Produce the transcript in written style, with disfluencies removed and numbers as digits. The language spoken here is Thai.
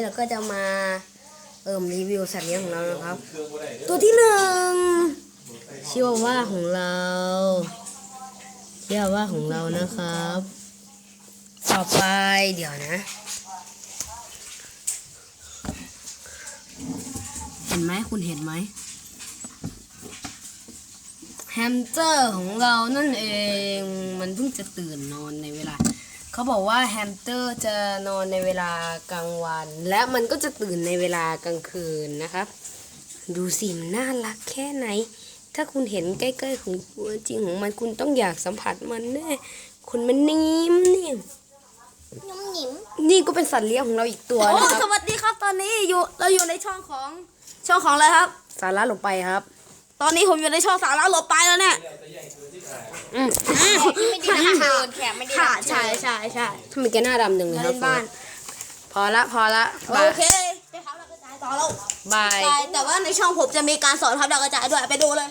เราก็จะมารีวิวสัตว์เลี้ยงของเรานะครับตัวที่หนึ่งชิวาว่าของเรานะครับต่อไปเดี๋ยวนะเห็นไหมคุณเห็นไหมแฮมสเตอร์ของเรานั่นเองมันเพิ่งจะตื่นนอนในเวลาเขาบอกว่าแฮมสเตอร์จะนอนในเวลากลางวันและมันก็จะตื่นในเวลากลางคืนนะครับดูสิมันน่ารักแค่ไหนถ้าคุณเห็นใกล้ๆของตัวจริงของมันคุณต้องอยากสัมผัสมันแน่คุณมันนิ่มนี่นี่ก็เป็นสัตว์เลี้ยงของเราอีกตัวนะครับสวัสดีครับตอนนี้เราอยู่ในช่องของอะไรครับสาระหลบไปครับตอนนี้ผมอยู่ในช่องสาระหลบไปแล้วเนี่ยไม่ได้รับเชิญแขกไม่ได้รับเชิญใช่ทำไมแกหน้าดำหนึ่งเลยครับบ้านพอละโอเคไปครับเรากระจายต่อแล้วบายแต่ว่าในช่องผมจะมีการสอนทับดาวกระจายด้วยไปดูเลย